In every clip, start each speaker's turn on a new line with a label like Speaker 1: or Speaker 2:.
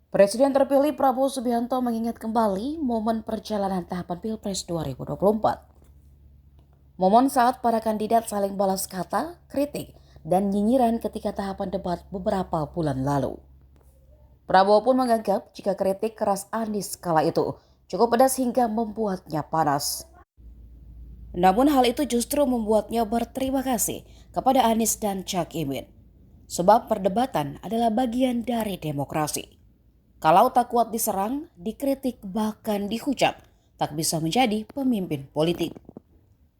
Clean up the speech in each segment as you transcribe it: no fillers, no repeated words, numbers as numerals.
Speaker 1: Presiden terpilih Prabowo Subianto mengingat kembali momen perjalanan tahapan Pilpres 2024. Momen saat para kandidat saling balas kata, kritik, dan nyinyiran ketika tahapan debat beberapa bulan lalu. Prabowo pun menganggap jika kritik keras Anies kala itu cukup pedas hingga membuatnya panas. Namun hal itu justru membuatnya berterima kasih kepada Anies dan Cak Imin. Sebab perdebatan adalah bagian dari demokrasi. Kalau tak kuat diserang, dikritik, bahkan dihujat, tak bisa menjadi pemimpin politik.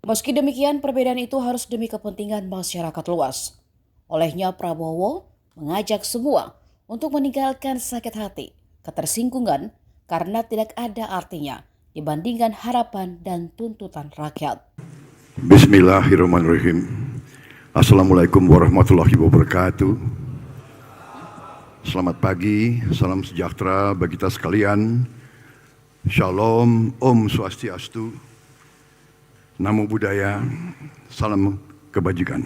Speaker 1: Meski demikian, perbedaan itu harus demi kepentingan masyarakat luas. Olehnya Prabowo mengajak semua untuk meninggalkan sakit hati, ketersinggungan, karena tidak ada artinya dibandingkan harapan dan tuntutan rakyat.
Speaker 2: Bismillahirrahmanirrahim. Assalamualaikum warahmatullahi wabarakatuh. Selamat pagi, salam sejahtera bagi kita sekalian. Shalom, Om Swastiastu, Namo Buddhaya, salam kebajikan.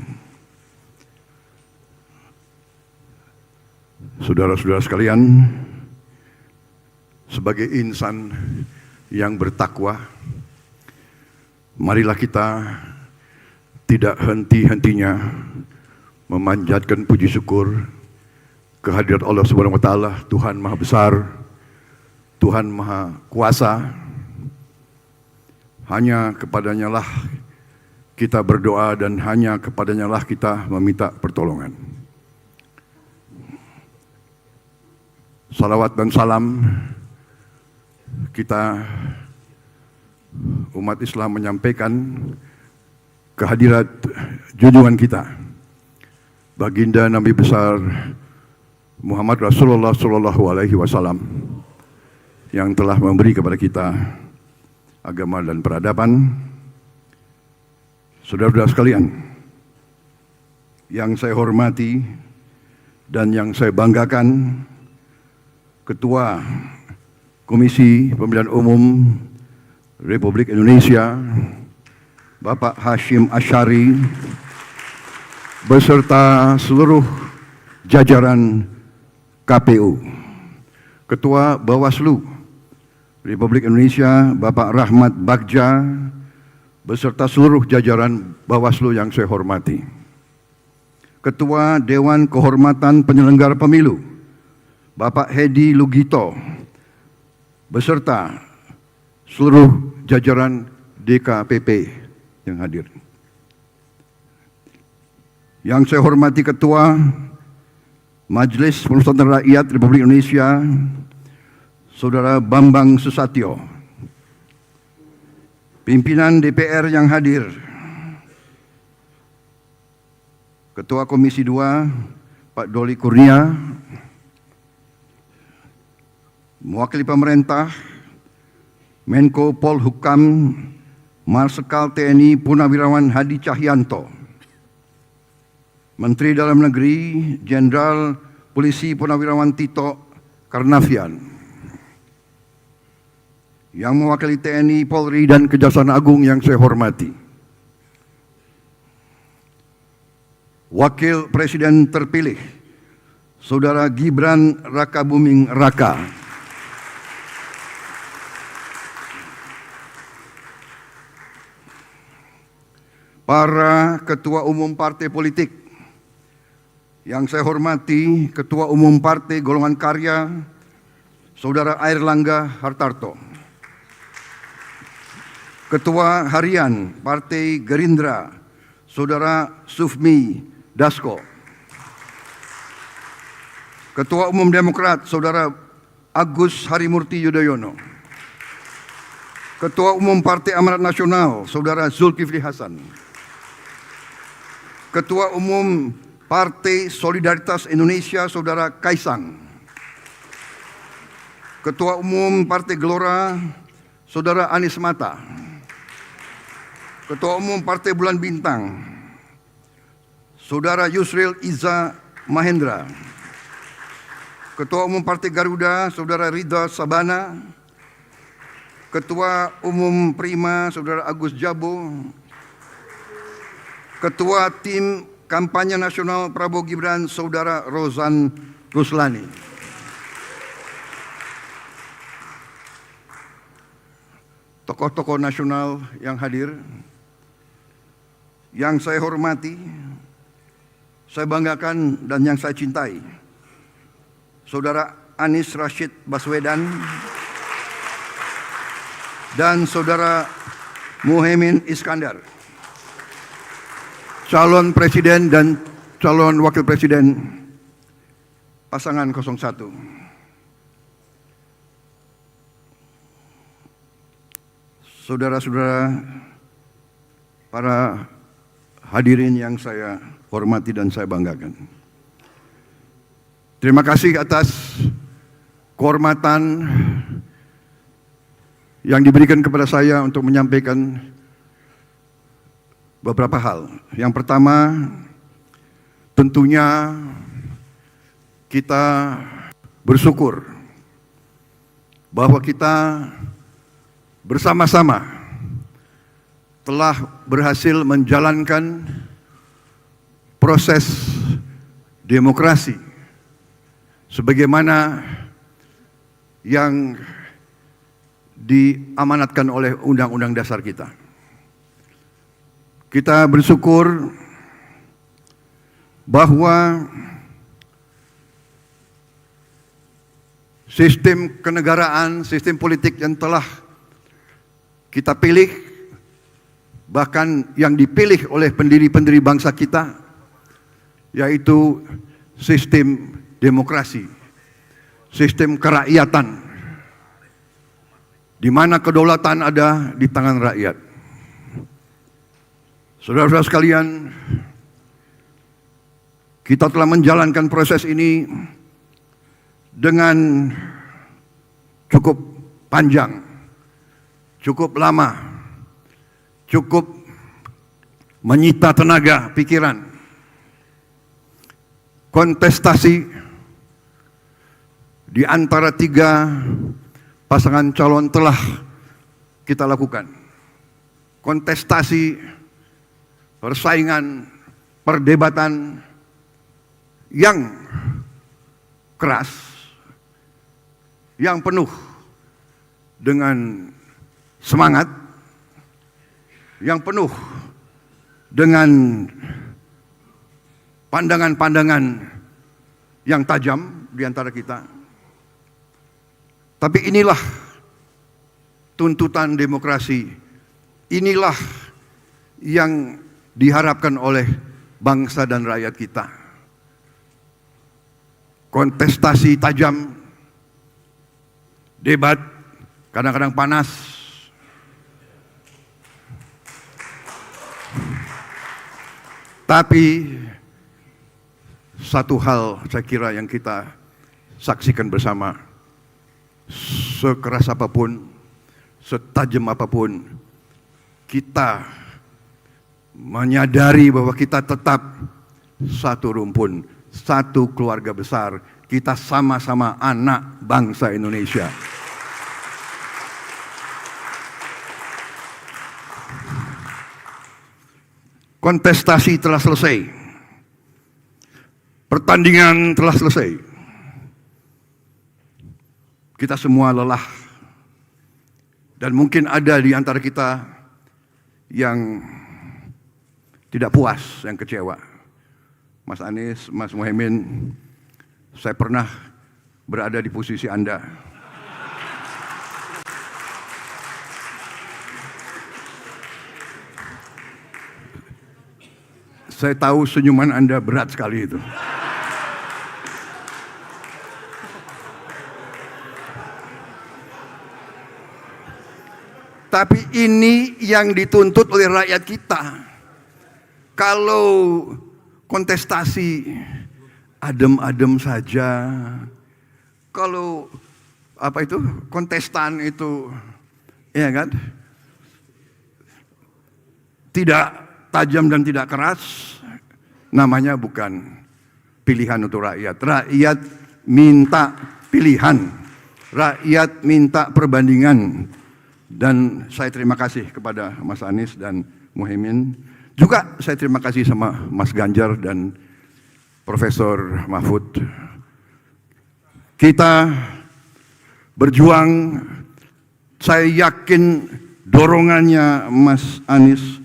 Speaker 2: Saudara-saudara sekalian, sebagai insan yang bertakwa, marilah kita tidak henti-hentinya memanjatkan puji syukur kehadirat Allah Subhanahu wa taala, Tuhan Maha Besar, Tuhan Maha Kuasa. Hanya kepadanya lah kita berdoa dan hanya kepadanya lah kita meminta pertolongan. Salawat dan salam kita umat Islam menyampaikan kehadirat junjungan kita, Baginda Nabi besar Muhammad Rasulullah SAW yang telah memberi kepada kita agama dan peradaban. Saudara-saudara sekalian, yang saya hormati dan yang saya banggakan, Ketua Komisi Pemilihan Umum Republik Indonesia, Bapak Hashim Asyari, beserta seluruh jajaran KPU, Ketua Bawaslu Republik Indonesia, Bapak Rahmat Bagja, beserta seluruh jajaran Bawaslu yang saya hormati, Ketua Dewan Kehormatan Penyelenggara Pemilu, Bapak Hedi Lugito, beserta seluruh jajaran DKPP yang hadir. Yang saya hormati Ketua Majelis Permusyawaratan Rakyat Republik Indonesia, Saudara Bambang Susatyo, pimpinan DPR yang hadir, Ketua Komisi 2 Pak Doli Kurnia, mewakili pemerintah, Menko Polhukam Marsikal TNI Purnawirawan Hadi Cahyanto, Menteri Dalam Negeri Jenderal Polisi Purnawirawan Tito Karnavian, yang mewakili TNI, Polri, dan Kejaksaan Agung yang saya hormati, Wakil Presiden terpilih Saudara Gibran Rakabuming Raka, para ketua umum partai politik yang saya hormati, Ketua Umum Partai Golongan Karya Saudara Airlangga Hartarto, Ketua Harian Partai Gerindra Saudara Sufmi Dasko, Ketua Umum Demokrat Saudara Agus Harimurti Yudhoyono, Ketua Umum Partai Amanat Nasional Saudara Zulkifli Hasan, Ketua Umum Partai Solidaritas Indonesia Saudara Kaisang, Ketua Umum Partai Gelora Saudara Anies Mata, Ketua Umum Partai Bulan Bintang Saudara Yusril Iza Mahendra, Ketua Umum Partai Garuda Saudara Ridha Sabana, Ketua Umum Prima Saudara Agus Jabo, Ketua Tim Kampanye Nasional Prabowo Gibran Saudara Rozan Ruslani, tokoh-tokoh nasional yang hadir, yang saya hormati, saya banggakan dan yang saya cintai, Saudara Anies Rashid Baswedan dan Saudara Muhaimin Iskandar, calon presiden dan calon wakil presiden pasangan 01. Saudara-saudara, para hadirin yang saya hormati dan saya banggakan. Terima kasih atas kehormatan yang diberikan kepada saya untuk menyampaikan beberapa hal. Yang pertama, tentunya kita bersyukur bahwa kita bersama-sama telah berhasil menjalankan proses demokrasi sebagaimana yang diamanatkan oleh Undang-Undang Dasar kita. Kita bersyukur bahwa sistem kenegaraan, sistem politik yang telah kita pilih, bahkan yang dipilih oleh pendiri-pendiri bangsa kita, yaitu sistem demokrasi, sistem kerakyatan, di mana kedaulatan ada di tangan rakyat. Saudara-saudara sekalian, kita telah menjalankan proses ini dengan cukup panjang, cukup lama, cukup menyita tenaga, pikiran. Kontestasi di antara 3 pasangan calon telah kita lakukan. Kontestasi, persaingan, perdebatan yang keras, yang penuh dengan semangat, yang penuh dengan pandangan-pandangan yang tajam di antara kita. Tapi inilah tuntutan demokrasi, inilah yang diharapkan oleh bangsa dan rakyat kita. Kontestasi tajam, debat kadang-kadang panas, tapi satu hal saya kira yang kita saksikan bersama, sekeras apapun, setajam apapun, kita menyadari bahwa kita tetap satu rumpun, satu keluarga besar. Kita sama-sama anak bangsa Indonesia. Kontestasi telah selesai. Pertandingan telah selesai. Kita semua lelah. Dan mungkin ada di antara kita yang tidak puas, yang kecewa. Mas Anies, Mas Muhaimin, saya pernah berada di posisi Anda. Saya tahu senyuman Anda berat sekali itu. Tapi ini yang dituntut oleh rakyat kita. Kalau kontestasi adem-adem saja, kalau kontestan itu, ya kan, tidak tajam dan tidak keras, namanya bukan pilihan untuk rakyat. Rakyat minta pilihan, rakyat minta perbandingan. Dan saya terima kasih kepada Mas Anies dan Muhaimin. Juga saya terima kasih sama Mas Ganjar dan Profesor Mahfud. Kita berjuang, saya yakin dorongannya Mas Anies,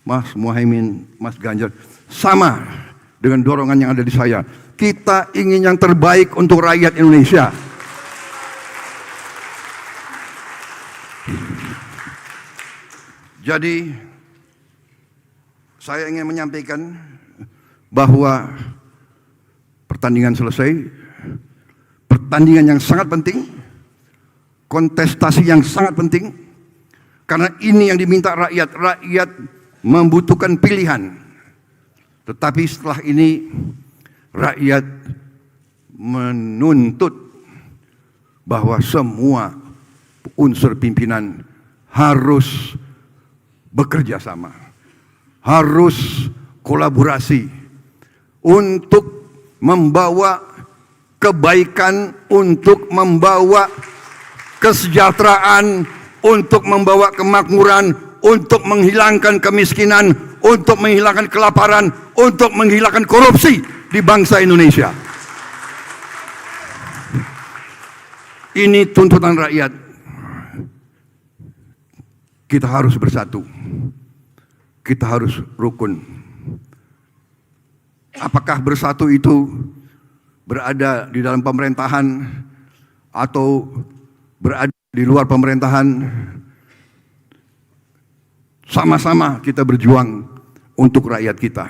Speaker 2: Mas Muhaimin, Mas Ganjar sama dengan dorongan yang ada di saya. Kita ingin yang terbaik untuk rakyat Indonesia. Jadi saya ingin menyampaikan bahwa pertandingan selesai, pertandingan yang sangat penting, kontestasi yang sangat penting, karena ini yang diminta rakyat. Rakyat membutuhkan pilihan. Tetapi setelah ini rakyat menuntut bahwa semua unsur pimpinan harus bekerja sama, harus kolaborasi untuk membawa kebaikan, untuk membawa kesejahteraan, untuk membawa kemakmuran, untuk menghilangkan kemiskinan, untuk menghilangkan kelaparan, untuk menghilangkan korupsi di bangsa Indonesia. Ini tuntutan rakyat. Kita harus bersatu. Kita harus rukun. Apakah bersatu itu berada di dalam pemerintahan atau berada di luar pemerintahan? Sama-sama kita berjuang untuk rakyat kita.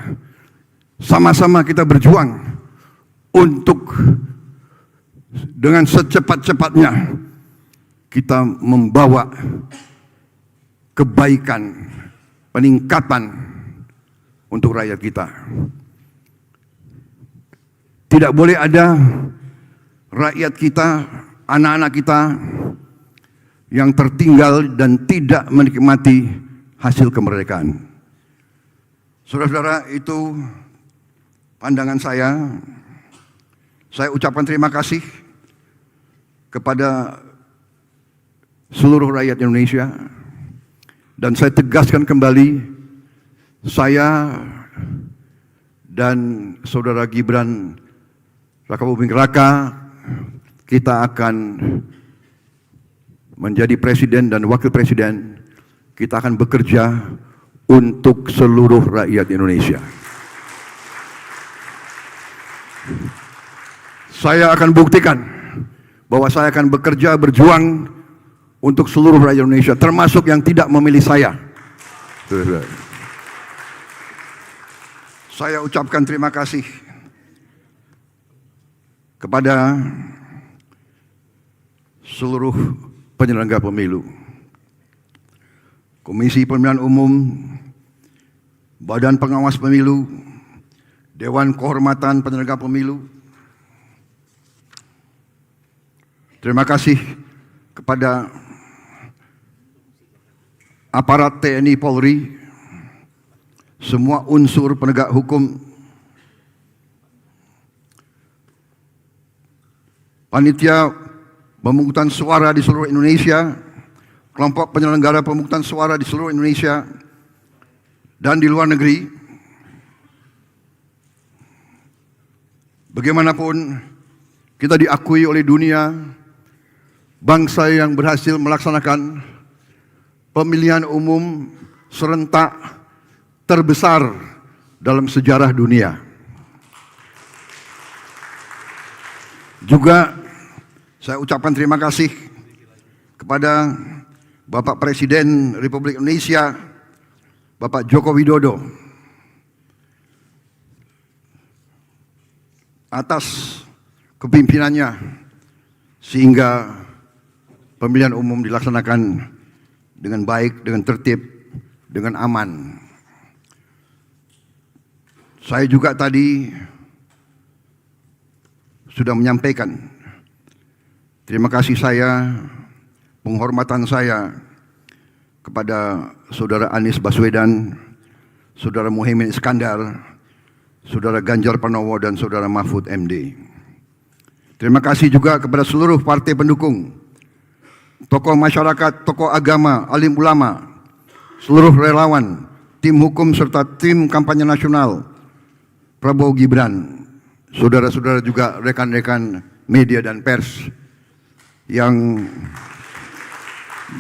Speaker 2: Sama-sama kita berjuang untuk dengan secepat-cepatnya kita membawa kebaikan, peningkatan untuk rakyat kita. Tidak boleh ada rakyat kita, anak-anak kita yang tertinggal dan tidak menikmati hasil kemerdekaan. Saudara-saudara, itu pandangan saya. Saya ucapkan terima kasih kepada seluruh rakyat Indonesia. Dan saya tegaskan kembali, saya dan saudara Gibran Rakabuming Raka, kita akan menjadi presiden dan wakil presiden. Kita akan bekerja untuk seluruh rakyat Indonesia. Saya akan buktikan bahwa saya akan bekerja, berjuang untuk seluruh rakyat Indonesia, termasuk yang tidak memilih saya. Saya ucapkan terima kasih kepada seluruh penyelenggara pemilu, Komisi Pemilihan Umum, Badan Pengawas Pemilu, Dewan Kehormatan Penyelenggara Pemilu. Terima kasih kepada aparat TNI Polri, semua unsur penegak hukum, panitia pemungutan suara di seluruh Indonesia, kelompok penyelenggara pemungutan suara di seluruh Indonesia dan di luar negeri. Bagaimanapun kita diakui oleh dunia, bangsa yang berhasil melaksanakan pemilihan umum serentak terbesar dalam sejarah dunia. Juga saya ucapkan terima kasih kepada Bapak Presiden Republik Indonesia, Bapak Joko Widodo, atas kepimpinannya sehingga pemilihan umum dilaksanakan dengan baik, dengan tertib, dengan aman. Saya juga tadi sudah menyampaikan terima kasih saya, penghormatan saya kepada Saudara Anies Baswedan, Saudara Muhaimin Iskandar, Saudara Ganjar Pranowo, dan Saudara Mahfud MD. Terima kasih juga kepada seluruh partai pendukung, tokoh masyarakat, tokoh agama, alim ulama, seluruh relawan, tim hukum serta tim kampanye nasional Prabowo Gibran, saudara-saudara juga rekan-rekan media dan pers yang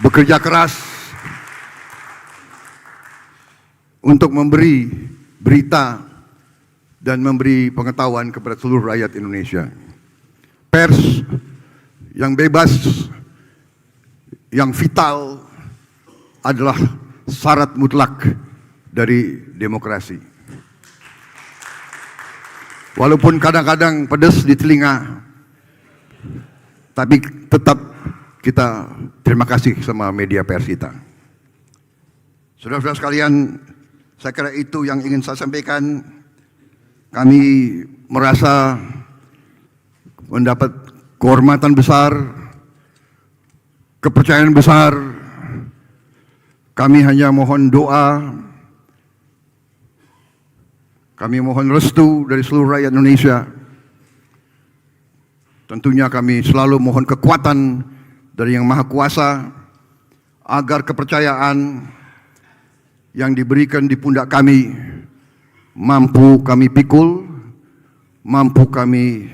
Speaker 2: bekerja keras untuk memberi berita dan memberi pengetahuan kepada seluruh rakyat Indonesia. Pers yang bebas, yang vital adalah syarat mutlak dari demokrasi. Walaupun kadang-kadang pedas di telinga, tapi tetap kita terima kasih sama media pers kita. Saudara-saudara sekalian, saya kira itu yang ingin saya sampaikan. Kami merasa mendapat kehormatan besar, kepercayaan besar. Kami hanya mohon doa, kami mohon restu dari seluruh rakyat Indonesia. Tentunya kami selalu mohon kekuatan dari Yang Maha Kuasa agar kepercayaan yang diberikan di pundak kami mampu kami pikul, mampu kami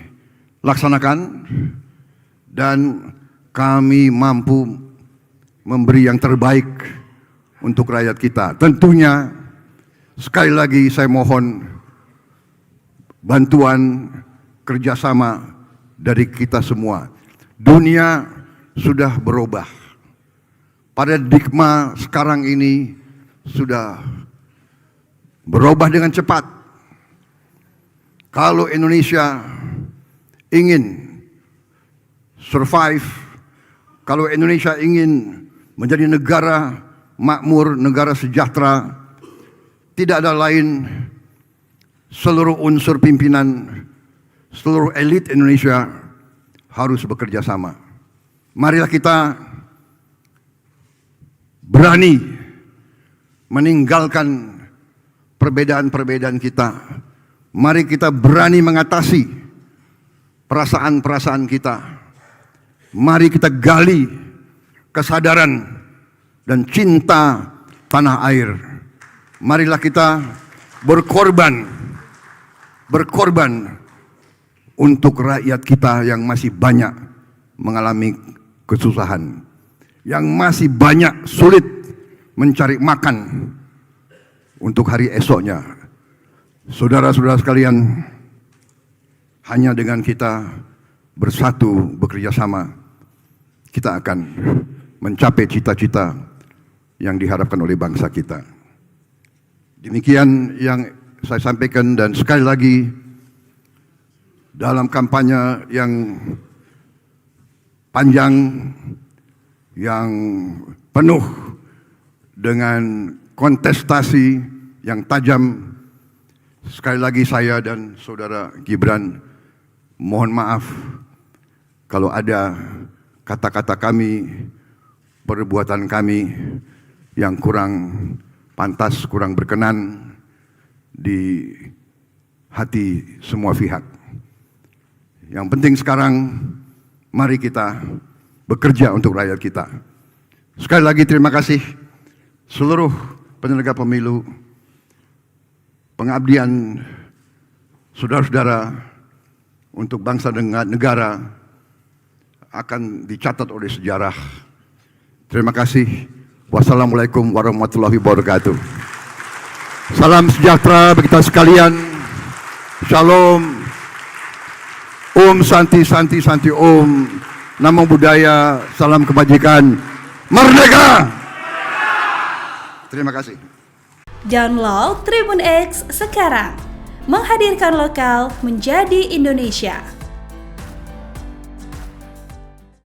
Speaker 2: laksanakan, dan kami mampu memberi yang terbaik untuk rakyat kita. Tentunya sekali lagi saya mohon bantuan kerjasama dari kita semua. Dunia sudah berubah. Paradigma sekarang ini sudah berubah dengan cepat. Kalau Indonesia ingin survive, kalau Indonesia ingin menjadi negara makmur, negara sejahtera, tidak ada lain seluruh unsur pimpinan, seluruh elit Indonesia harus bekerja sama. Marilah kita berani meninggalkan perbedaan-perbedaan kita. Mari kita berani mengatasi perasaan-perasaan kita. Mari kita gali kesadaran dan cinta tanah air. Marilah kita berkorban untuk rakyat kita yang masih banyak mengalami kesusahan, yang masih banyak sulit mencari makan untuk hari esoknya. Saudara-saudara sekalian, hanya dengan kita bersatu bekerja sama, kita akan mencapai cita-cita yang diharapkan oleh bangsa kita. Demikian yang saya sampaikan, dan sekali lagi dalam kampanye yang panjang, yang penuh dengan kontestasi yang tajam, sekali lagi saya dan saudara Gibran mohon maaf kalau ada kata-kata kami, perbuatan kami yang kurang pantas, kurang berkenan di hati semua pihak. Yang penting sekarang, mari kita bekerja untuk rakyat kita. Sekali lagi terima kasih seluruh penyelenggara pemilu, pengabdian saudara-saudara untuk bangsa dan negara akan dicatat oleh sejarah. Terima kasih. Wassalamualaikum warahmatullahi wabarakatuh. Salam sejahtera bagi kita sekalian. Shalom. Om Santi Santi Santi Om. Namo Buddhaya. Salam kebajikan. Merdeka! Terima kasih.
Speaker 3: Download Tribun X sekarang. Menghadirkan lokal menjadi Indonesia.